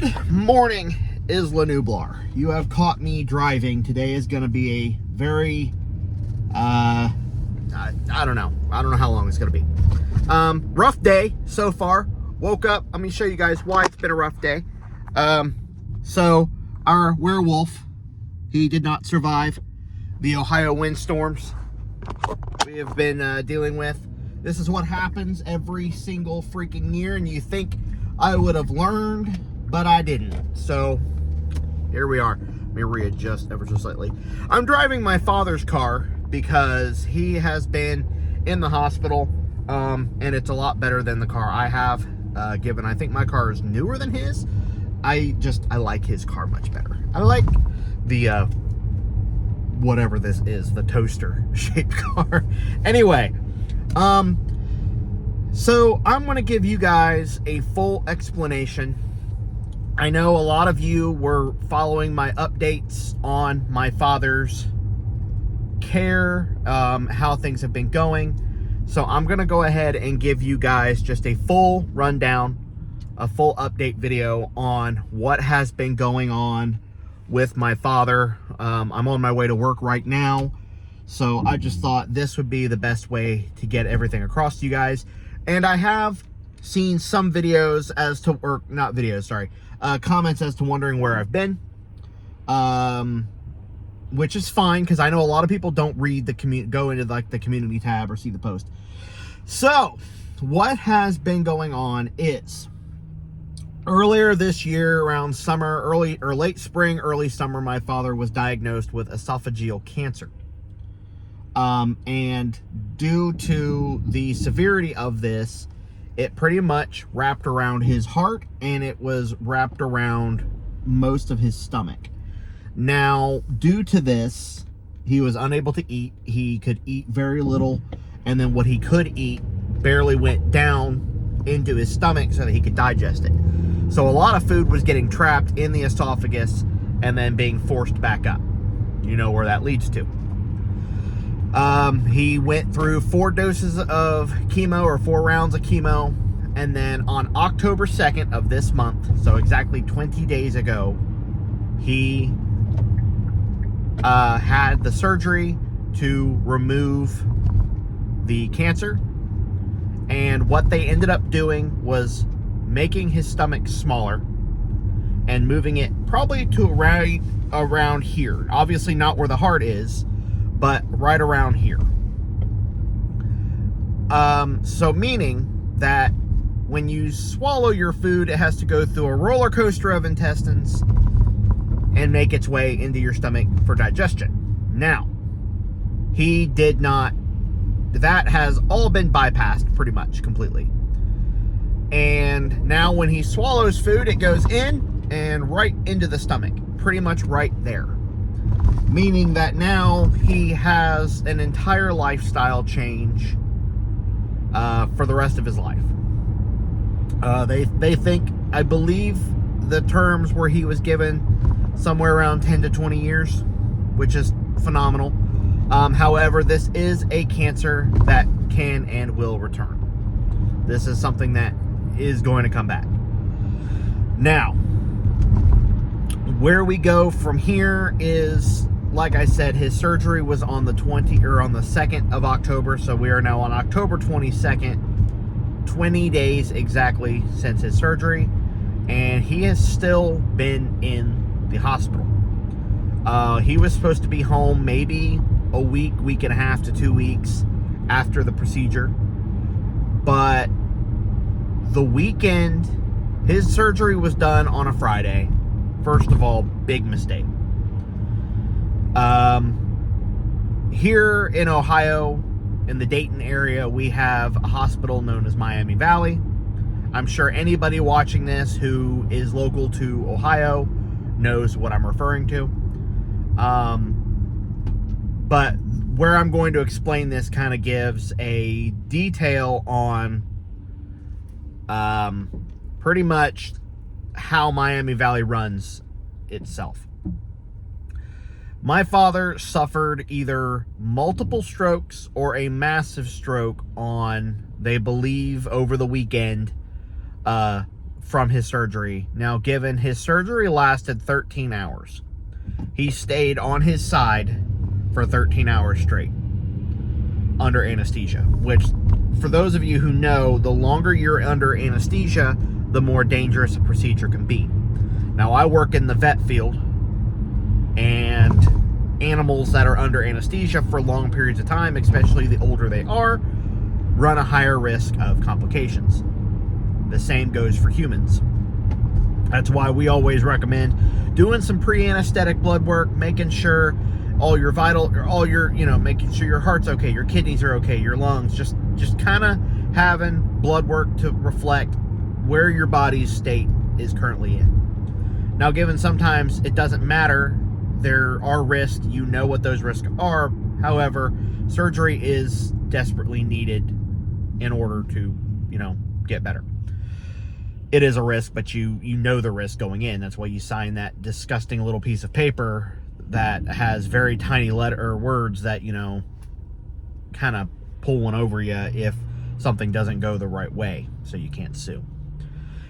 Good morning, Isla Nublar. You have caught me driving. Today is going to be a very, I don't know how long it's going to be. Rough day so far. Woke up. Let me show you guys why it's been a rough day. So our werewolf, he did not survive the Ohio windstorms we have been dealing with. This is what happens every single freaking year, and you think I would have learned, but I didn't. So here we are. Let me readjust ever so slightly. I'm driving my father's car because he has been in the hospital, and it's a lot better than the car I have, given I think my car is newer than his. I like his car much better. I like the whatever this is, the toaster shaped car. Anyway, so I'm going to give you guys a full explanation. I know a lot of you were following my updates on my father's care, how things have been going. So I'm going to go ahead and give you guys just a full rundown, a full update video on what has been going on with my father. I'm on my way to work right now, so I just thought this would be the best way to get everything across to you guys. And I have seen some videos as to, or not videos, sorry, comments as to wondering where I've been, which is fine, because I know a lot of people don't read the go into like the community tab or see the post. So what has been going on is, earlier this year, around summer, early or late spring, early summer, my father was diagnosed with esophageal cancer. And due to the severity of this, it pretty much wrapped around his heart, and it was wrapped around most of his stomach. Now, due to this, he was unable to eat. He could eat very little, and then what he could eat barely went down into his stomach so that he could digest it. So a lot of food was getting trapped in the esophagus and then being forced back up. You know where that leads to. He went through 4 doses of chemo, or 4 rounds of chemo, and then on October 2nd of this month, so exactly 20 days ago, he had the surgery to remove the cancer. And what they ended up doing was making his stomach smaller and moving it probably to right around here. Obviously not where the heart is, but right around here. So meaning that when you swallow your food, it has to go through a roller coaster of intestines and make its way into your stomach for digestion. Now, he did not. That has all been bypassed pretty much completely. And now when he swallows food, it goes in and right into the stomach, pretty much right there. Meaning that now he has an entire lifestyle change for the rest of his life. They think, I believe the terms where he was given somewhere around 10 to 20 years, which is phenomenal. However, this is a cancer that can and will return. This is something that is going to come back. Now, where we go from here is, like I said, his surgery was on the 2nd of October, so we are now on October 22nd, 20 days exactly since his surgery, and he has still been in the hospital. He was supposed to be home maybe a week and a half to 2 weeks after the procedure, but the weekend, his surgery was done on a Friday. First of all, big mistake. Here in Ohio, in the Dayton area, we have a hospital known as Miami Valley. I'm sure anybody watching this who is local to Ohio knows what I'm referring to. But where I'm going to explain this kind of gives a detail on pretty much how Miami Valley runs itself. My father suffered either multiple strokes or a massive stroke on, they believe, over the weekend, from his surgery. Now, given his surgery lasted 13 hours, he stayed on his side for 13 hours straight under anesthesia, which, for those of you who know, the longer you're under anesthesia, the more dangerous a procedure can be. Now, I work in the vet field, and animals that are under anesthesia for long periods of time, especially the older they are, run a higher risk of complications. The same goes for humans. That's why we always recommend doing some pre-anesthetic blood work, making sure all your making sure your heart's okay, your kidneys are okay, your lungs, just kind of having blood work to reflect where your body's state is currently in. Now, given sometimes it doesn't matter, there are risks, you know what those risks are. However, surgery is desperately needed in order to, get better. It is a risk, but you know the risk going in. That's why you sign that disgusting little piece of paper that has very tiny words that, kind of pull one over you if something doesn't go the right way, so you can't sue.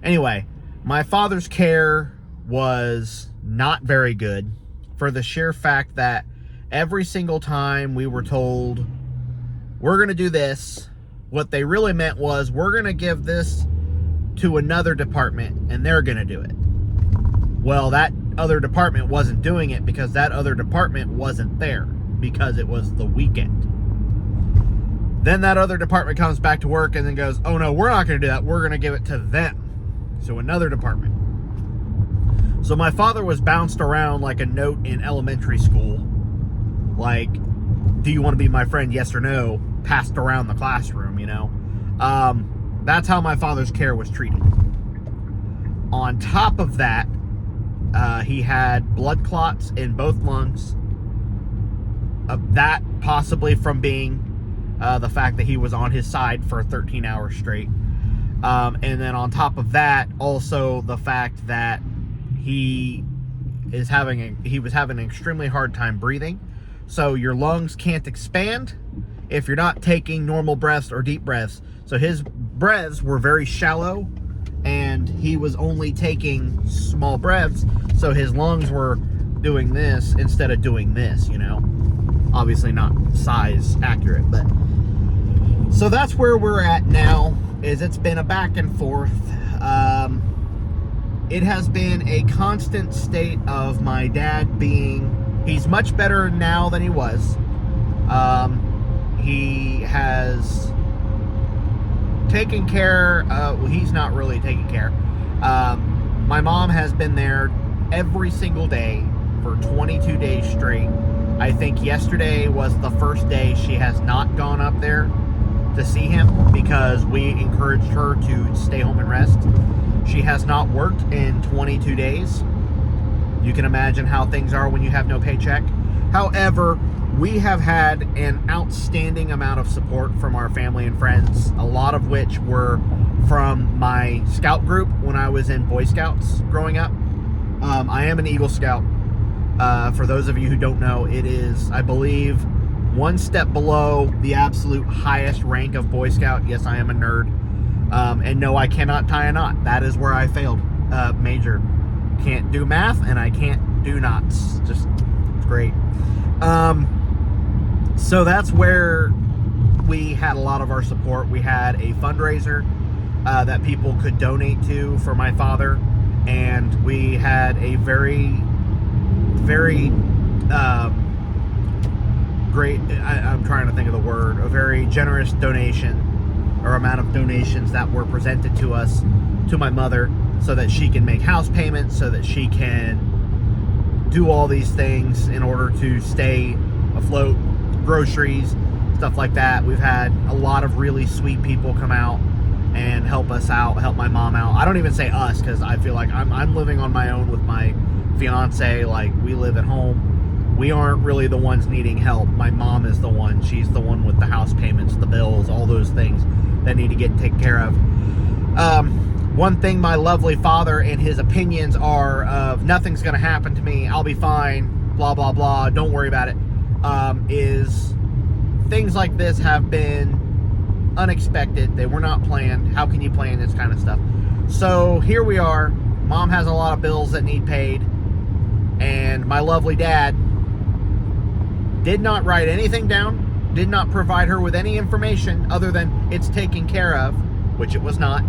Anyway, my father's care was not very good, for the sheer fact that every single time we were told, we're going to do this, what they really meant was, we're going to give this to another department and they're going to do it. Well, that other department wasn't doing it because that other department wasn't there, because it was the weekend. Then that other department comes back to work and then goes, oh no, we're not going to do that. We're going to give it to them. So another department. So my father was bounced around like a note in elementary school. Like, do you want to be my friend? Yes or no? Passed around the classroom, That's how my father's care was treated. On top of that, he had blood clots in both lungs. That possibly from being the fact that he was on his side for 13 hours straight. And then on top of that, also the fact that he was having an extremely hard time breathing. So your lungs can't expand if you're not taking normal breaths or deep breaths. So his breaths were very shallow, and he was only taking small breaths. So his lungs were doing this instead of doing this, Obviously not size accurate, but so that's where we're at now. Is it's been a back and forth. It has been a constant state of my dad he's much better now than he was. He has taken care, he's not really taking care. My mom has been there every single day for 22 days straight. I think yesterday was the first day she has not gone up there to see him because we encouraged her to stay home and rest. She has not worked in 22 days. You can imagine how things are when you have no paycheck. However, we have had an outstanding amount of support from our family and friends, a lot of which were from my scout group when I was in Boy Scouts growing up. I am an Eagle Scout. For those of you who don't know, it is, I believe, one step below the absolute highest rank of Boy Scout. Yes, I am a nerd. And no, I cannot tie a knot. That is where I failed major. Can't do math, and I can't do knots. Just, it's great. So that's where we had a lot of our support. We had a fundraiser that people could donate to for my father, and we had a very, very great, I'm trying to think of the word, a very generous donation or amount of donations that were presented to us, to my mother, so that she can make house payments, so that she can do all these things in order to stay afloat, groceries, stuff like that. We've had a lot of really sweet people come out and help us out, help my mom out. I don't even say us, because I feel like I'm living on my own with my fiance. Like, we live at home. We aren't really the ones needing help. My mom is the one. She's the one with the house payments, the bills, all those things that need to get taken care of. One thing my lovely father and his opinions are of nothing's going to happen to me, I'll be fine, blah, blah, blah, don't worry about it, is things like this have been unexpected. They were not planned. How can you plan this kind of stuff? So here we are. Mom has a lot of bills that need paid, and my lovely dad did not write anything down, did not provide her with any information other than it's taken care of, which it was not.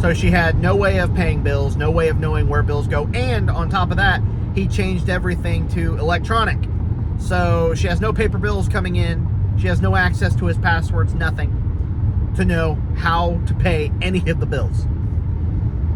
So she had no way of paying bills, no way of knowing where bills go, and on top of that, he changed everything to electronic. So she has no paper bills coming in, she has no access to his passwords, nothing to know how to pay any of the bills.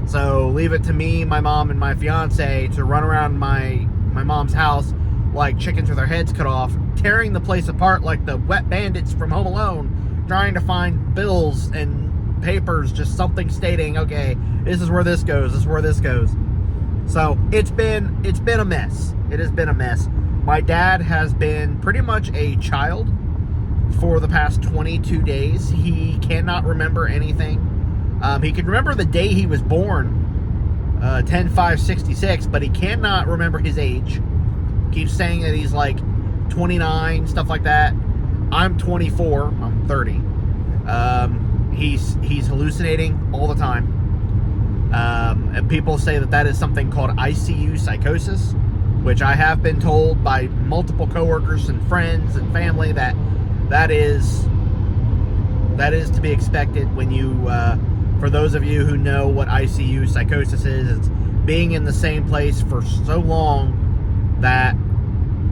So leave it to me, my mom, and my fiance to run around my mom's house like chickens with their heads cut off, tearing the place apart like the wet bandits from Home Alone, trying to find bills and papers, just something stating, okay, this is where this goes, this is where this goes. So it's been a mess. It has been a mess. My dad has been pretty much a child for the past 22 days. He cannot remember anything. He can remember the day he was born, 10/5/66, but he cannot remember his age. Keeps saying that he's like 29, stuff like that. I'm 24. I'm 30. He's hallucinating all the time. And people say that is something called ICU psychosis, which I have been told by multiple coworkers and friends and family that is to be expected when you, for those of you who know what ICU psychosis is, it's being in the same place for so long that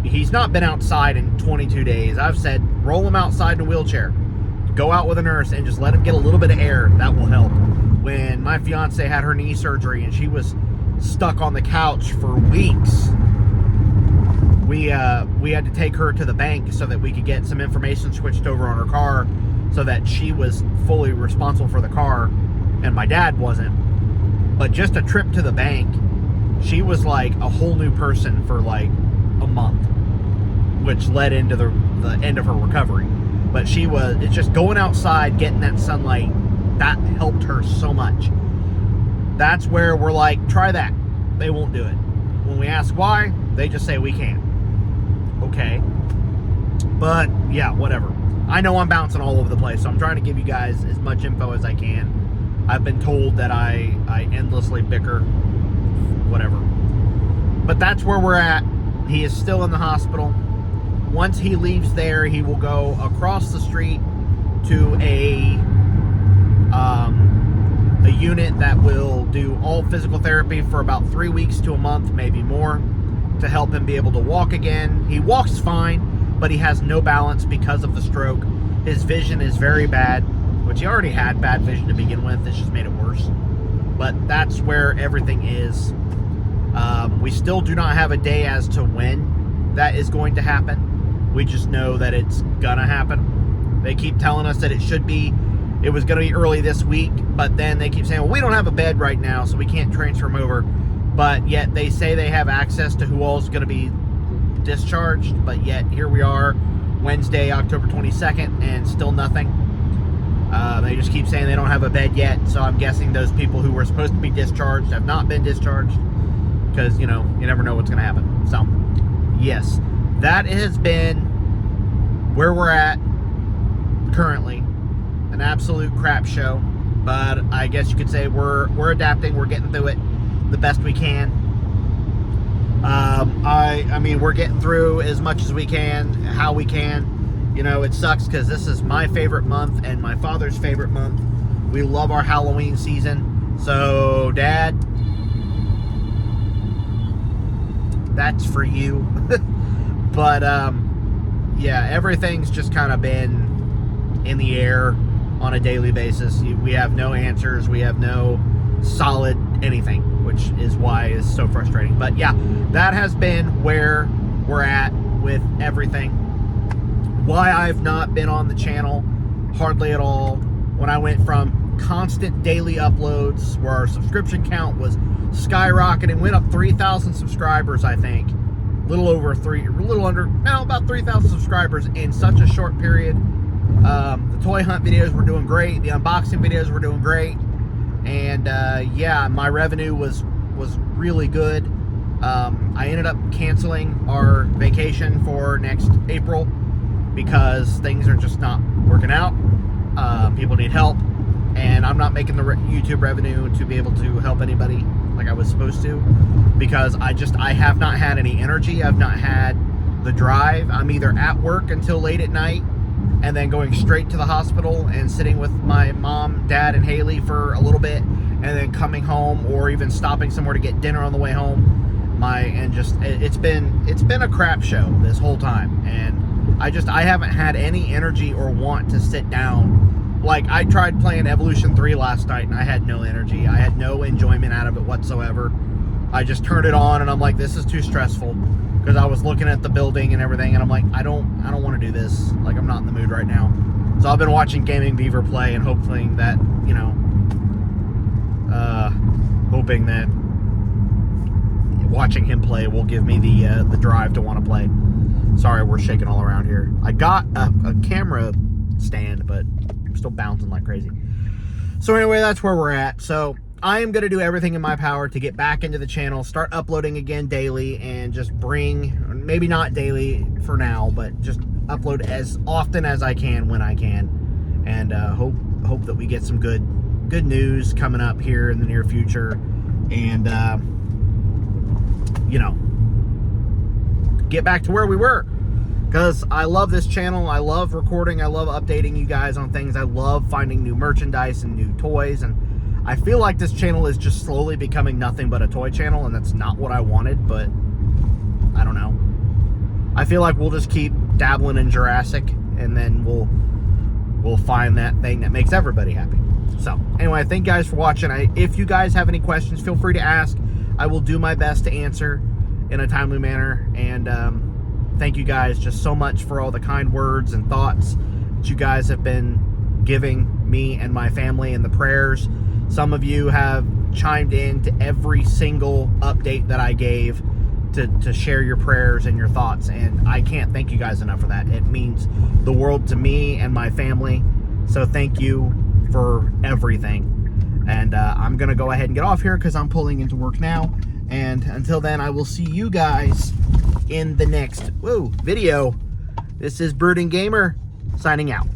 he's not been outside in 22 days. I've said, roll him outside in a wheelchair. Go out with a nurse and just let him get a little bit of air. That will help. When my fiance had her knee surgery and she was stuck on the couch for weeks, we had to take her to the bank so that we could get some information switched over on her car so that she was fully responsible for the car and my dad wasn't. But just a trip to the bank, she was like a whole new person for like a month, which led into the end of her recovery. But it's just going outside, getting that sunlight, that helped her so much. That's where we're like, try that. They won't do it. When we ask why, they just say we can't. Okay. But yeah, whatever. I know I'm bouncing all over the place, so I'm trying to give you guys as much info as I can. I've been told that I endlessly bicker, whatever. But that's where we're at. He is still in the hospital. Once he leaves there, he will go across the street to a unit that will do all physical therapy for about 3 weeks to a month, maybe more, to help him be able to walk again. He walks fine, but he has no balance because of the stroke. His vision is very bad, which he already had bad vision to begin with. It's just made it worse. But that's where everything is. We still do not have a day as to when that is going to happen. We just know that it's gonna happen. They keep telling us that it was gonna be early this week, but then they keep saying, well, we don't have a bed right now, so we can't transfer him over. But yet they say they have access to who all is gonna be discharged, but yet here we are, Wednesday, October 22nd, and still nothing. They just keep saying they don't have a bed yet, so I'm guessing those people who were supposed to be discharged have not been discharged, because, you never know what's going to happen. So, yes, that has been where we're at currently. An absolute crap show, but I guess you could say we're adapting, we're getting through it the best we can. I mean, we're getting through as much as we can, how we can. It sucks because this is my favorite month and my father's favorite month. We love our Halloween season. So, Dad, that's for you. But, yeah, everything's just kind of been in the air on a daily basis. We have no answers. We have no solid anything, which is why it's so frustrating. But, yeah, that has been where we're at with everything. Why I've not been on the channel hardly at all. When I went from constant daily uploads where our subscription count was skyrocketing, went up 3,000 subscribers, I think. About 3,000 subscribers in such a short period. The toy hunt videos were doing great. The unboxing videos were doing great. And yeah, my revenue was really good. I ended up canceling our vacation for next April because things are just not working out. People need help. and I'm not making the YouTube revenue to be able to help anybody like I was supposed to, because I have not had any energy. I've not had the drive. I'm either at work until late at night and then going straight to the hospital and sitting with my mom, dad, and Haley for a little bit, and then coming home, or even stopping somewhere to get dinner on the way home. It's been a crap show this whole time, and I haven't had any energy or want to sit down. Like, I tried playing Evolution 3 last night and I had no energy. I had no enjoyment out of it whatsoever. I just turned it on and I'm like, this is too stressful, because I was looking at the building and everything, and I'm like, I don't want to do this. Like, I'm not in the mood right now. So I've been watching Gaming Beaver play and hoping that, you know, hoping that watching him play will give me the drive to want to play. Sorry, we're shaking all around here. I got a camera stand, but I'm still bouncing like crazy. So anyway, that's where we're at. So I am going to do everything in my power to get back into the channel, start uploading again daily, and just bring, maybe not daily for now, but just upload as often as I can when I can, and hope that we get some good news coming up here in the near future, and you know, get back to where we were, because I love this channel. I love recording. I love updating you guys on things. I love finding new merchandise and new toys, and I feel like this channel is just slowly becoming nothing but a toy channel, and that's not what I wanted, but I don't know. I feel like we'll just keep dabbling in Jurassic, and then we'll find that thing that makes everybody happy. So anyway, thank you guys for watching. If you guys have any questions, feel free to ask. I will do my best to answer in a timely manner, and thank you guys just so much for all the kind words and thoughts that you guys have been giving me and my family, and the prayers. Some of you have chimed in to every single update that I gave to share your prayers and your thoughts, and I can't thank you guys enough for that. It means the world to me and my family, so thank you for everything. And I'm gonna go ahead and get off here because I'm pulling into work now, and until then, I will see you guys in the next video. This is Brooding Gamer signing out.